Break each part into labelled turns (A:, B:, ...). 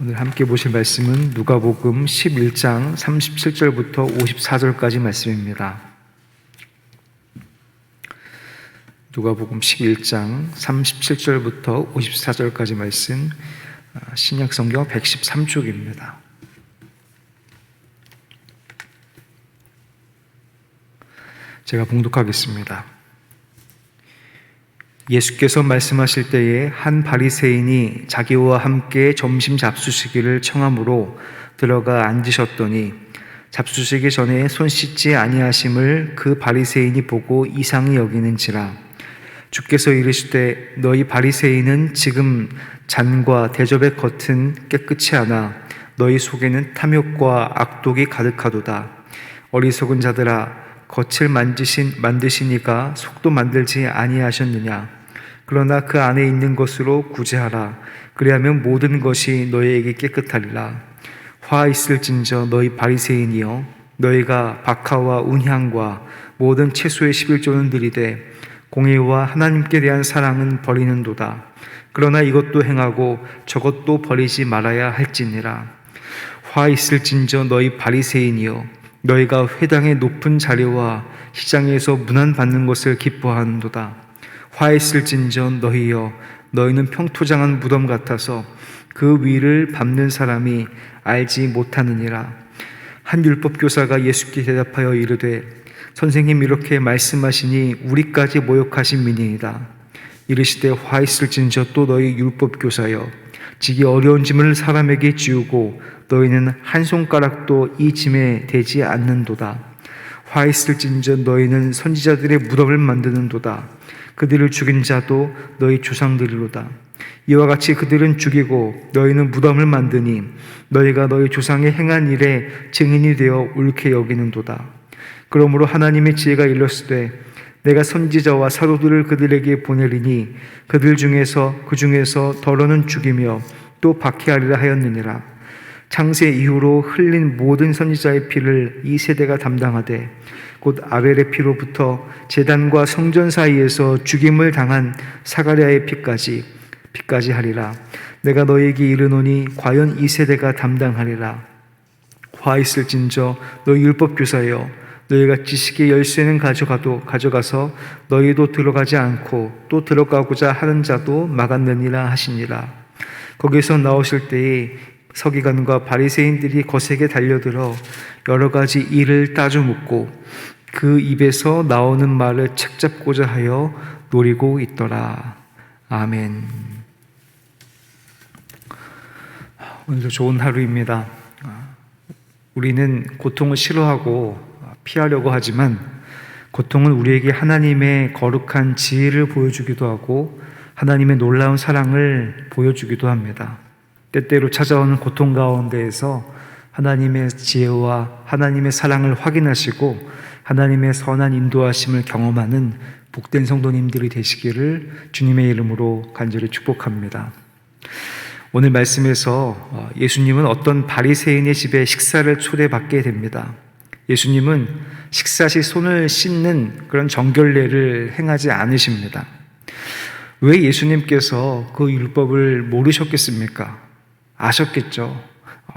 A: 오늘 함께 보실 말씀은 누가복음 11장 37절부터 54절까지 말씀입니다. 누가복음 11장 37절부터 54절까지 말씀, 신약성경 113쪽입니다. 제가 봉독하겠습니다. 예수께서 말씀하실 때에 한 바리새인이 자기와 함께 점심 잡수시기를 청함으로 들어가 앉으셨더니 잡수시기 전에 손 씻지 아니하심을 그 바리새인이 보고 이상히 여기는지라. 주께서 이르시되 너희 바리새인은 지금 잔과 대접의 겉은 깨끗이 하나 너희 속에는 탐욕과 악독이 가득하도다. 어리석은 자들아, 겉을 만드시니까 속도 만들지 아니하셨느냐. 그러나 그 안에 있는 것으로 구제하라. 그리하면 모든 것이 너희에게 깨끗하리라. 화 있을진저 너희 바리새인이여, 너희가 박하와 운향과 모든 채소의 11조는 들이되 공의와 하나님께 대한 사랑은 버리는도다. 그러나 이것도 행하고 저것도 버리지 말아야 할지니라. 화 있을진저 너희 바리새인이여, 너희가 회당의 높은 자리와 시장에서 문안받는 것을 기뻐하는도다. 화 있을진저 너희여, 너희는 평토장한 무덤 같아서 그 위를 밟는 사람이 알지 못하느니라. 한 율법교사가 예수께 대답하여 이르되 선생님, 이렇게 말씀하시니 우리까지 모욕하신 민이이다. 이르시되 화 있을진저 또 너희 율법교사여, 지기 어려운 짐을 사람에게 지우고 너희는 한 손가락도 이 짐에 대지 않는도다. 화 있을진저 너희는 선지자들의 무덤을 만드는도다. 그들을 죽인 자도 너희 조상들이로다. 이와 같이 그들은 죽이고 너희는 무덤을 만드니 너희가 너희 조상의 행한 일에 증인이 되어 옳게 여기는도다. 그러므로 하나님의 지혜가 일렀으되 내가 선지자와 사도들을 그들에게 보내리니 그들 중에서 그 중에서 더러는 죽이며 또 박해하리라 하였느니라. 창세 이후로 흘린 모든 선지자의 피를 이 세대가 담당하되 곧 아벨의 피로부터 제단과 성전 사이에서 죽임을 당한 사가랴의 피까지 하리라. 내가 너에게 이르노니 과연 이 세대가 담당하리라. 화 있을진저 너희 율법교사여, 너희가 지식의 열쇠는 가져가서 너희도 들어가지 않고 또 들어가고자 하는 자도 막았느니라 하시니라. 거기서 나오실 때에 서기관과 바리새인들이 거세게 달려들어 여러 가지 일을 따져 묻고 그 입에서 나오는 말을 책잡고자 하여 노리고 있더라. 아멘. 오늘도 좋은 하루입니다. 우리는 고통을 싫어하고 피하려고 하지만 고통은 우리에게 하나님의 거룩한 지혜를 보여주기도 하고 하나님의 놀라운 사랑을 보여주기도 합니다. 때때로 찾아오는 고통 가운데에서 하나님의 지혜와 하나님의 사랑을 확인하시고 하나님의 선한 인도하심을 경험하는 복된 성도님들이 되시기를 주님의 이름으로 간절히 축복합니다. 오늘 말씀에서 예수님은 어떤 바리새인의 집에 식사를 초대받게 됩니다. 예수님은 식사 시 손을 씻는 그런 정결례를 행하지 않으십니다. 왜 예수님께서 그 율법을 모르셨겠습니까? 아셨겠죠.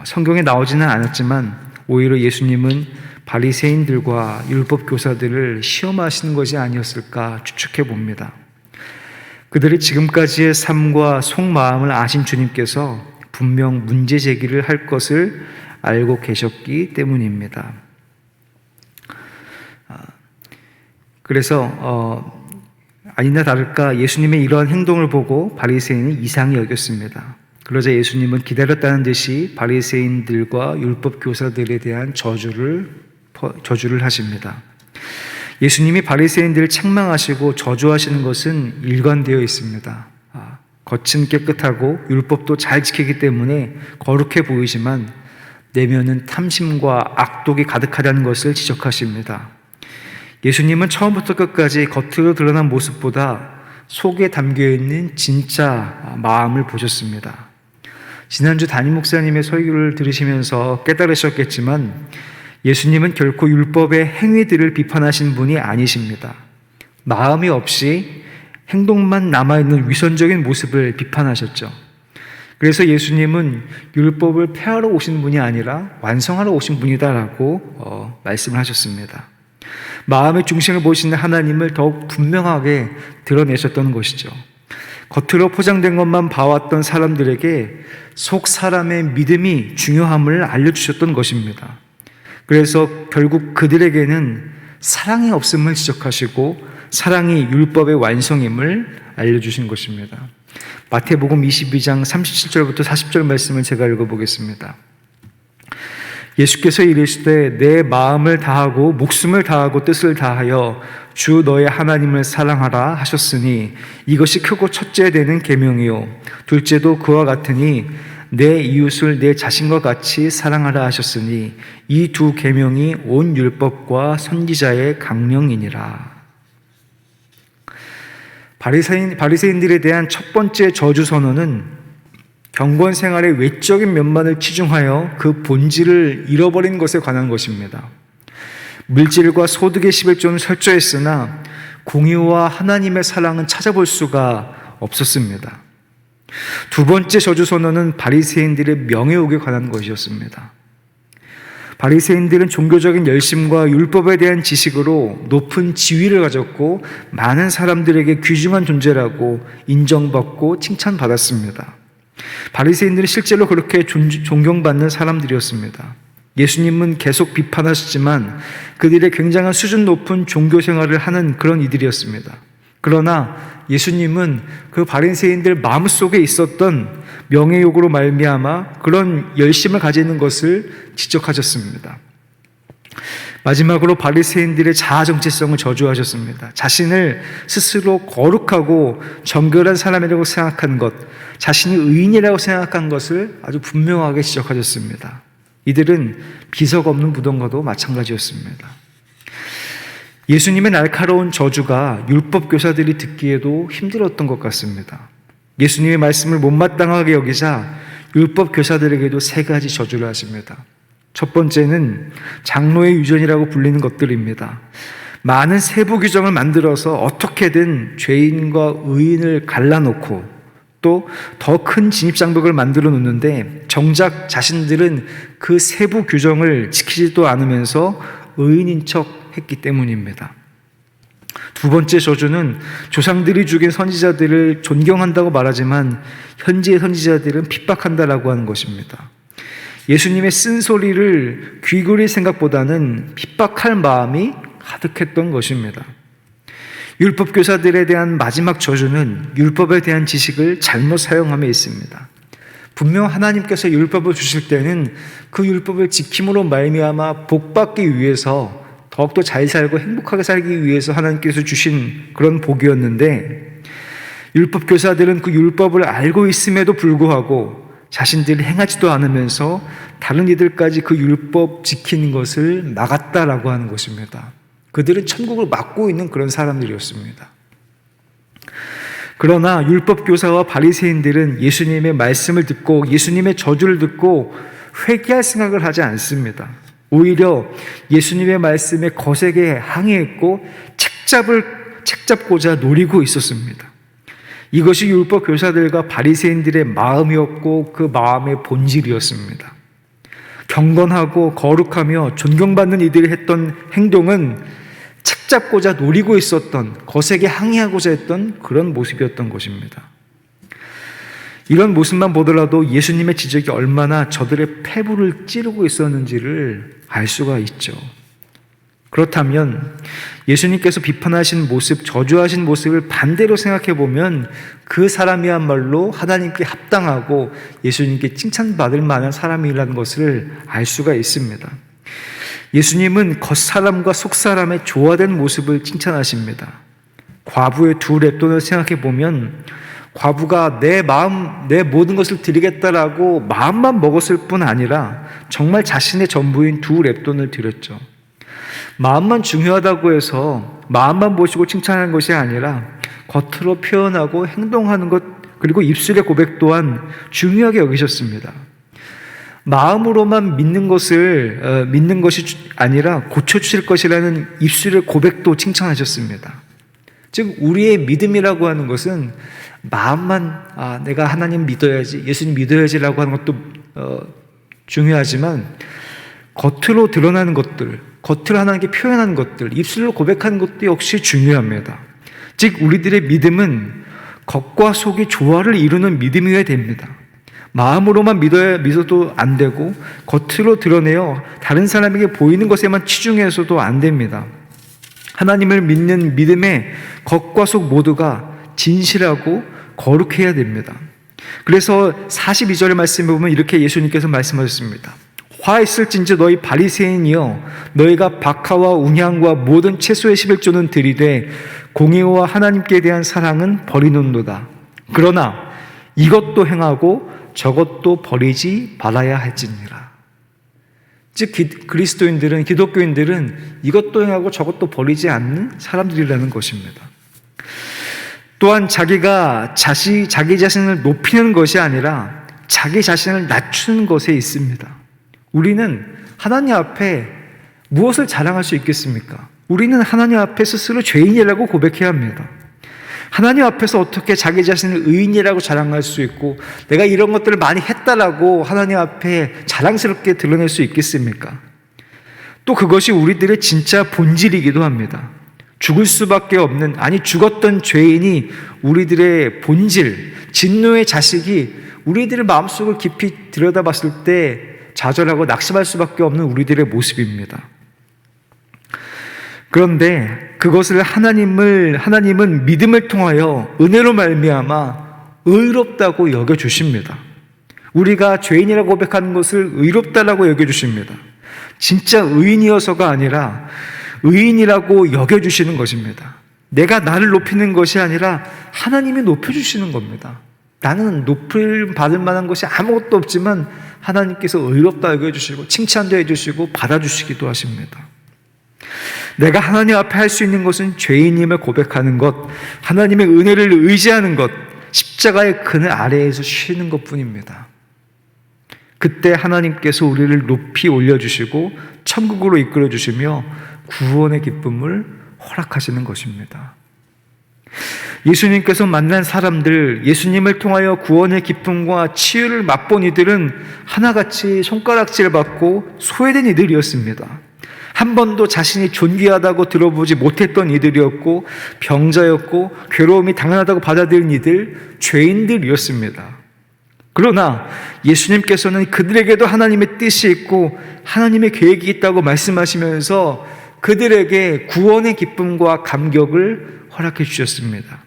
A: 성경에 나오지는 않았지만 오히려 예수님은 바리새인들과 율법교사들을 시험하시는 것이 아니었을까 추측해 봅니다. 그들의 지금까지의 삶과 속마음을 아신 주님께서 분명 문제 제기를 할 것을 알고 계셨기 때문입니다. 그래서 아니나 다를까 예수님의 이러한 행동을 보고 바리새인이 이상히 여겼습니다. 그러자 예수님은 기다렸다는 듯이 바리새인들과 율법교사들에 대한 저주를 하십니다. 예수님이 바리새인들을 책망하시고 저주하시는 것은 일관되어 있습니다. 겉은 깨끗하고 율법도 잘 지키기 때문에 거룩해 보이지만 내면은 탐심과 악독이 가득하다는 것을 지적하십니다. 예수님은 처음부터 끝까지 겉으로 드러난 모습보다 속에 담겨있는 진짜 마음을 보셨습니다. 지난주 담임 목사님의 설교를 들으시면서 깨달으셨겠지만 예수님은 결코 율법의 행위들을 비판하신 분이 아니십니다. 마음이 없이 행동만 남아있는 위선적인 모습을 비판하셨죠. 그래서 예수님은 율법을 폐하러 오신 분이 아니라 완성하러 오신 분이다라고 말씀을 하셨습니다. 마음의 중심을 보시는 하나님을 더욱 분명하게 드러내셨던 것이죠. 겉으로 포장된 것만 봐왔던 사람들에게 속 사람의 믿음이 중요함을 알려주셨던 것입니다. 그래서 결국 그들에게는 사랑이 없음을 지적하시고 사랑이 율법의 완성임을 알려주신 것입니다. 마태복음 22장 37절부터 40절 말씀을 제가 읽어보겠습니다. 예수께서 이르시되 내 마음을 다하고 목숨을 다하고 뜻을 다하여 주 너의 하나님을 사랑하라 하셨으니 이것이 크고 첫째 되는 계명이요 둘째도 그와 같으니 내 이웃을 내 자신과 같이 사랑하라 하셨으니 이 두 계명이 온 율법과 선지자의 강령이니라. 바리새인들에 대한 첫 번째 저주 선언은 경건 생활의 외적인 면만을 치중하여 그 본질을 잃어버린 것에 관한 것입니다. 물질과 소득의 11조는 철저했으나 공의와 하나님의 사랑은 찾아볼 수가 없었습니다. 두 번째 저주 선언은 바리새인들의 명예욕에 관한 것이었습니다. 바리새인들은 종교적인 열심과 율법에 대한 지식으로 높은 지위를 가졌고 많은 사람들에게 귀중한 존재라고 인정받고 칭찬받았습니다. 바리새인들은 실제로 그렇게 존경받는 사람들이었습니다. 예수님은 계속 비판하셨지만 그들의 굉장한 수준 높은 종교 생활을 하는 그런 이들이었습니다. 그러나 예수님은 그 바리새인들 마음속에 있었던 명예욕으로 말미암아 그런 열심을 가지는 것을 지적하셨습니다. 마지막으로 바리새인들의 자아 정체성을 저주하셨습니다. 자신을 스스로 거룩하고 정결한 사람이라고 생각한 것, 자신이 의인이라고 생각한 것을 아주 분명하게 지적하셨습니다. 이들은 비석 없는 무덤과도 마찬가지였습니다. 예수님의 날카로운 저주가 율법 교사들이 듣기에도 힘들었던 것 같습니다. 예수님의 말씀을 못마땅하게 여기자 율법 교사들에게도 세 가지 저주를 하십니다. 첫 번째는 장로의 유전이라고 불리는 것들입니다. 많은 세부 규정을 만들어서 어떻게든 죄인과 의인을 갈라놓고 또 더 큰 진입장벽을 만들어 놓는데 정작 자신들은 그 세부 규정을 지키지도 않으면서 의인인 척 했기 때문입니다. 두 번째 저주는 조상들이 죽인 선지자들을 존경한다고 말하지만 현지의 선지자들은 핍박한다라고 하는 것입니다. 예수님의 쓴소리를 귀gl이 생각보다는 핍박할 마음이 가득했던 것입니다. 율법 교사들에 대한 마지막 저주는 율법에 대한 지식을 잘못 사용함에 있습니다. 분명 하나님께서 율법을 주실 때는 그 율법을 지킴으로 말미암아 복받기 위해서 더욱더 잘 살고 행복하게 살기 위해서 하나님께서 주신 그런 복이었는데 율법 교사들은 그 율법을 알고 있음에도 불구하고 자신들이 행하지도 않으면서 다른 이들까지 그 율법 지키는 것을 막았다라고 하는 것입니다. 그들은 천국을 막고 있는 그런 사람들이었습니다. 그러나 율법 교사와 바리새인들은 예수님의 말씀을 듣고 예수님의 저주를 듣고 회개할 생각을 하지 않습니다. 오히려 예수님의 말씀에 거세게 항의했고 책잡고자 노리고 있었습니다. 이것이 율법 교사들과 바리새인들의 마음이었고 그 마음의 본질이었습니다. 경건하고 거룩하며 존경받는 이들이 했던 행동은 책잡고자 노리고 있었던, 거세게 항의하고자 했던 그런 모습이었던 것입니다. 이런 모습만 보더라도 예수님의 지적이 얼마나 저들의 폐부를 찌르고 있었는지를 알 수가 있죠. 그렇다면 예수님께서 비판하신 모습, 저주하신 모습을 반대로 생각해 보면 그 사람이야말로 하나님께 합당하고 예수님께 칭찬받을 만한 사람이라는 것을 알 수가 있습니다. 예수님은 겉사람과 속사람의 조화된 모습을 칭찬하십니다. 과부의 두 렙돈을 생각해 보면 과부가 내 모든 것을 드리겠다라고 마음만 먹었을 뿐 아니라 정말 자신의 전부인 두 렙돈을 드렸죠. 마음만 중요하다고 해서 마음만 보시고 칭찬하는 것이 아니라 겉으로 표현하고 행동하는 것, 그리고 입술의 고백 또한 중요하게 여기셨습니다. 마음으로만 믿는 것이 아니라 고쳐주실 것이라는 입술의 고백도 칭찬하셨습니다. 즉 우리의 믿음이라고 하는 것은 마음만 내가 하나님 믿어야지, 예수님 믿어야지라고 하는 것도 중요하지만 겉으로 드러나는 것들, 겉으로 하나님께 표현하는 것들, 입술로 고백하는 것도 역시 중요합니다. 즉 우리들의 믿음은 겉과 속이 조화를 이루는 믿음이어야 됩니다. 마음으로만 믿어도 안 되고 겉으로 드러내어 다른 사람에게 보이는 것에만 치중해서도 안 됩니다. 하나님을 믿는 믿음의 겉과 속 모두가 진실하고 거룩해야 됩니다. 그래서 42절의 말씀에 보면 이렇게 예수님께서 말씀하셨습니다. 화 있을진저 너희 바리새인이여, 너희가 박하와 운향과 모든 채소의 11조는 들이되 공의와 하나님께 대한 사랑은 버리는도다. 그러나 이것도 행하고 저것도 버리지 말아야 할지니라. 즉 그리스도인들은, 기독교인들은 이것도 행하고 저것도 버리지 않는 사람들이라는 것입니다. 또한 자기 자신을 높이는 것이 아니라 자기 자신을 낮추는 것에 있습니다. 우리는 하나님 앞에 무엇을 자랑할 수 있겠습니까? 우리는 하나님 앞에 스스로 죄인이라고 고백해야 합니다. 하나님 앞에서 어떻게 자기 자신을 의인이라고 자랑할 수 있고 내가 이런 것들을 많이 했다라고 하나님 앞에 자랑스럽게 드러낼 수 있겠습니까? 또 그것이 우리들의 진짜 본질이기도 합니다. 죽을 수밖에 없는, 죽었던 죄인이 우리들의 본질, 진노의 자식이 우리들의 마음속을 깊이 들여다봤을 때 좌절하고 낙심할 수밖에 없는 우리들의 모습입니다. 그런데 그것을 하나님은 믿음을 통하여 은혜로 말미암아 의롭다고 여겨주십니다. 우리가 죄인이라고 고백하는 것을 의롭다라고 여겨주십니다. 진짜 의인이어서가 아니라 의인이라고 여겨주시는 것입니다. 내가 나를 높이는 것이 아니라 하나님이 높여주시는 겁니다. 나는 높임 받을 만한 것이 아무것도 없지만 하나님께서 의롭다 여겨주시고 칭찬도 해주시고 받아주시기도 하십니다. 내가 하나님 앞에 할 수 있는 것은 죄인임을 고백하는 것, 하나님의 은혜를 의지하는 것, 십자가의 그늘 아래에서 쉬는 것뿐입니다. 그때 하나님께서 우리를 높이 올려주시고 천국으로 이끌어주시며 구원의 기쁨을 허락하시는 것입니다. 예수님께서 만난 사람들, 예수님을 통하여 구원의 기쁨과 치유를 맛본 이들은 하나같이 손가락질 받고 소외된 이들이었습니다. 한 번도 자신이 존귀하다고 들어보지 못했던 이들이었고, 병자였고, 괴로움이 당연하다고 받아들인 이들, 죄인들이었습니다. 그러나 예수님께서는 그들에게도 하나님의 뜻이 있고 하나님의 계획이 있다고 말씀하시면서 그들에게 구원의 기쁨과 감격을 허락해 주셨습니다.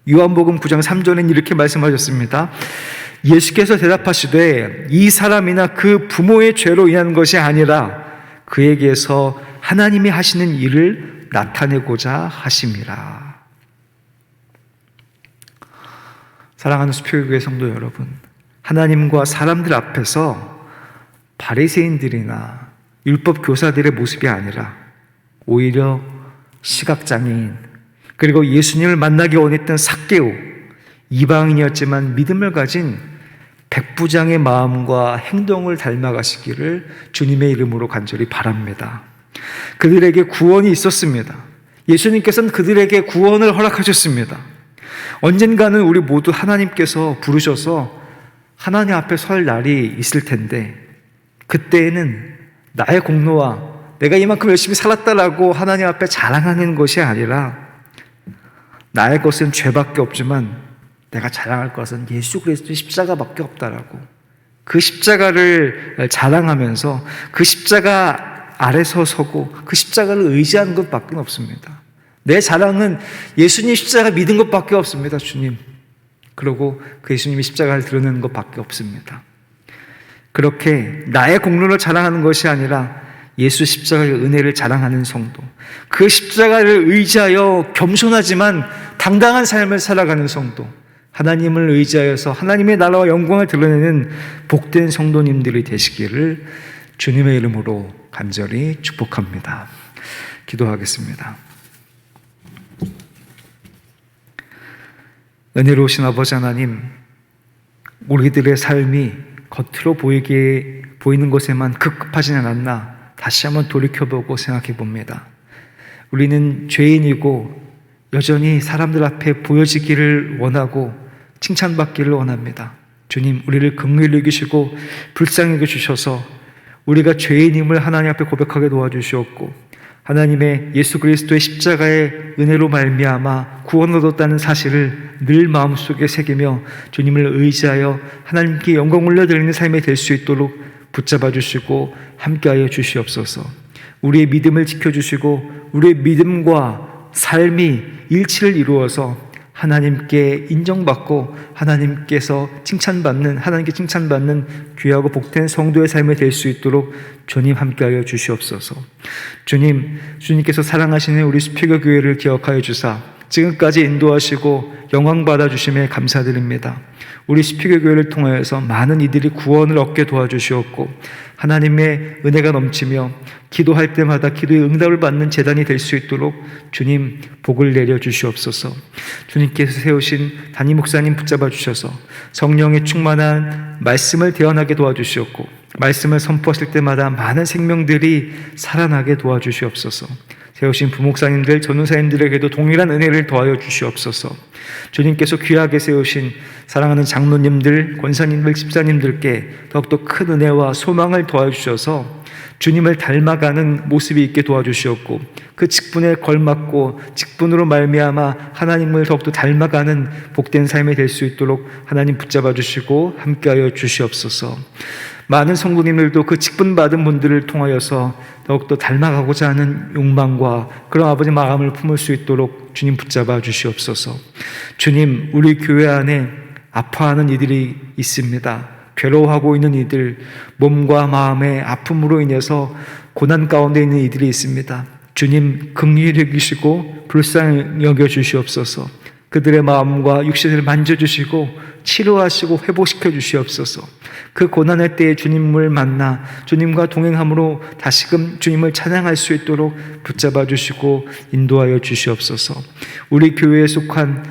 A: 요한복음 9장 3절에는 이렇게 말씀하셨습니다. 예수께서 대답하시되 이 사람이나 그 부모의 죄로 인한 것이 아니라 그에게서 하나님이 하시는 일을 나타내고자 하심이라. 사랑하는 수표교회 성도 여러분, 하나님과 사람들 앞에서 바리새인들이나 율법 교사들의 모습이 아니라 오히려 시각장애인, 그리고 예수님을 만나기 원했던 삭개오, 이방인이었지만 믿음을 가진 백부장의 마음과 행동을 닮아가시기를 주님의 이름으로 간절히 바랍니다. 그들에게 구원이 있었습니다. 예수님께서는 그들에게 구원을 허락하셨습니다. 언젠가는 우리 모두 하나님께서 부르셔서 하나님 앞에 설 날이 있을 텐데, 그때에는 나의 공로와 내가 이만큼 열심히 살았다라고 하나님 앞에 자랑하는 것이 아니라 나의 것은 죄밖에 없지만 내가 자랑할 것은 예수 그리스도의 십자가밖에 없다라고, 그 십자가를 자랑하면서 그 십자가 아래서 서고 그 십자가를 의지하는 것밖에 없습니다. 내 자랑은 예수님 십자가 믿은 것밖에 없습니다. 주님, 그러고 그 예수님의 십자가를 드러내는 것밖에 없습니다. 그렇게 나의 공로를 자랑하는 것이 아니라 예수 십자가의 은혜를 자랑하는 성도, 그 십자가를 의지하여 겸손하지만 당당한 삶을 살아가는 성도, 하나님을 의지하여서 하나님의 나라와 영광을 드러내는 복된 성도님들이 되시기를 주님의 이름으로 간절히 축복합니다. 기도하겠습니다. 은혜로우신 아버지 하나님, 우리들의 삶이 겉으로 보이는 것에만 급급하지는 않나 다시 한번 돌이켜보고 생각해 봅니다. 우리는 죄인이고 여전히 사람들 앞에 보여지기를 원하고 칭찬받기를 원합니다. 주님, 우리를 긍휼히 여기시고 불쌍히 여겨주셔서 우리가 죄인임을 하나님 앞에 고백하게 도와주시옵고, 하나님의 예수 그리스도의 십자가의 은혜로 말미암아 구원을 얻었다는 사실을 늘 마음속에 새기며 주님을 의지하여 하나님께 영광 올려드리는 삶이 될 수 있도록 붙잡아 주시고 함께하여 주시옵소서. 우리의 믿음을 지켜주시고 우리의 믿음과 삶이 일치를 이루어서 하나님께 인정받고 하나님께서 하나님께 칭찬받는 귀하고 복된 성도의 삶이 될 수 있도록 주님 함께하여 주시옵소서. 주님께서 사랑하시는 우리 수표교 교회를 기억하여 주사 지금까지 인도하시고 영광 받아주심에 감사드립니다. 우리 수표교 교회를 통하여서 많은 이들이 구원을 얻게 도와주시옵고 하나님의 은혜가 넘치며 기도할 때마다 기도의 응답을 받는 제단이 될 수 있도록 주님 복을 내려 주시옵소서. 주님께서 세우신 담임 목사님 붙잡아 주셔서 성령의 충만한 말씀을 대언하게 도와주시옵고 말씀을 선포하실 때마다 많은 생명들이 살아나게 도와주시옵소서. 세우신 부목사님들, 전우사님들에게도 동일한 은혜를 더하여 주시옵소서. 주님께서 귀하게 세우신 사랑하는 장로님들, 권사님들, 집사님들께 더욱더 큰 은혜와 소망을 더하여 주셔서 주님을 닮아가는 모습이 있게 도와주시옵고 그 직분에 걸맞고 직분으로 말미암아 하나님을 더욱더 닮아가는 복된 삶이 될 수 있도록 하나님 붙잡아 주시고 함께하여 주시옵소서. 많은 성도님들도 그 직분 받은 분들을 통하여서 더욱더 닮아가고자 하는 욕망과 그런 아버지 마음을 품을 수 있도록 주님 붙잡아 주시옵소서. 주님, 우리 교회 안에 아파하는 이들이 있습니다. 괴로워하고 있는 이들, 몸과 마음의 아픔으로 인해서 고난 가운데 있는 이들이 있습니다. 주님, 긍휼히 여기시고 불쌍히 여겨 주시옵소서. 그들의 마음과 육신을 만져주시고 치료하시고 회복시켜 주시옵소서. 그 고난의 때에 주님을 만나 주님과 동행함으로 다시금 주님을 찬양할 수 있도록 붙잡아 주시고 인도하여 주시옵소서. 우리 교회에 속한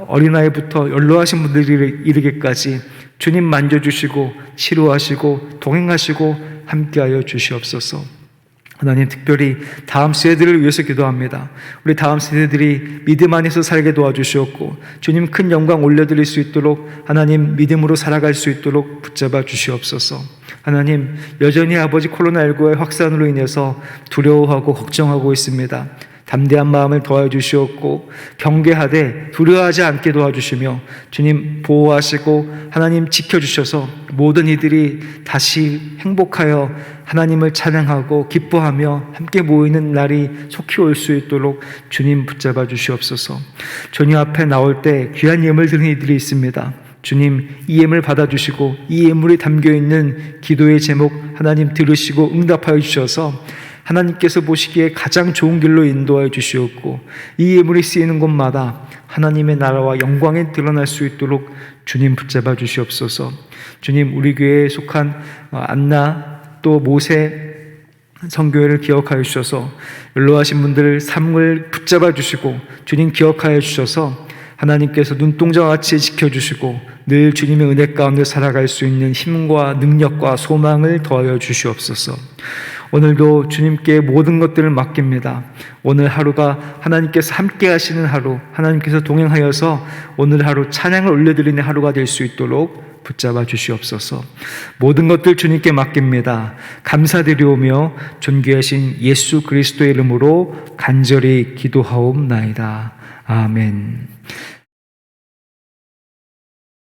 A: 어린아이부터 연로하신 분들이 이르기까지 주님 만져주시고 치료하시고 동행하시고 함께하여 주시옵소서. 하나님, 특별히 다음 세대들을 위해서 기도합니다. 우리 다음 세대들이 믿음 안에서 살게 도와주시옵고 주님 큰 영광 올려드릴 수 있도록 하나님 믿음으로 살아갈 수 있도록 붙잡아 주시옵소서. 하나님, 여전히 아버지 코로나19의 확산으로 인해서 두려워하고 걱정하고 있습니다. 담대한 마음을 더하여 주시옵고 경계하되 두려워하지 않게 도와주시며 주님 보호하시고 하나님 지켜주셔서 모든 이들이 다시 행복하여 하나님을 찬양하고 기뻐하며 함께 모이는 날이 속히 올 수 있도록 주님 붙잡아 주시옵소서. 주님 앞에 나올 때 귀한 예물 드리는 이들이 있습니다. 주님, 이 예물 받아주시고 이 예물에 담겨있는 기도의 제목 하나님 들으시고 응답하여 주셔서 하나님께서 보시기에 가장 좋은 길로 인도하여 주시옵고 이 예물이 쓰이는 곳마다 하나님의 나라와 영광이 드러날 수 있도록 주님 붙잡아 주시옵소서. 주님, 우리 교회에 속한 안나 또 모세 성교회를 기억하여 주셔서 연로하신 분들 삶을 붙잡아 주시고 주님 기억하여 주셔서 하나님께서 눈동자와 같이 지켜주시고 늘 주님의 은혜 가운데 살아갈 수 있는 힘과 능력과 소망을 더하여 주시옵소서. 오늘도 주님께 모든 것들을 맡깁니다. 오늘 하루가 하나님께서 함께 하시는 하루, 하나님께서 동행하여서 오늘 하루 찬양을 올려드리는 하루가 될 수 있도록 붙잡아 주시옵소서. 모든 것들 주님께 맡깁니다. 감사드리오며 존귀하신 예수 그리스도의 이름으로 간절히 기도하옵나이다. 아멘.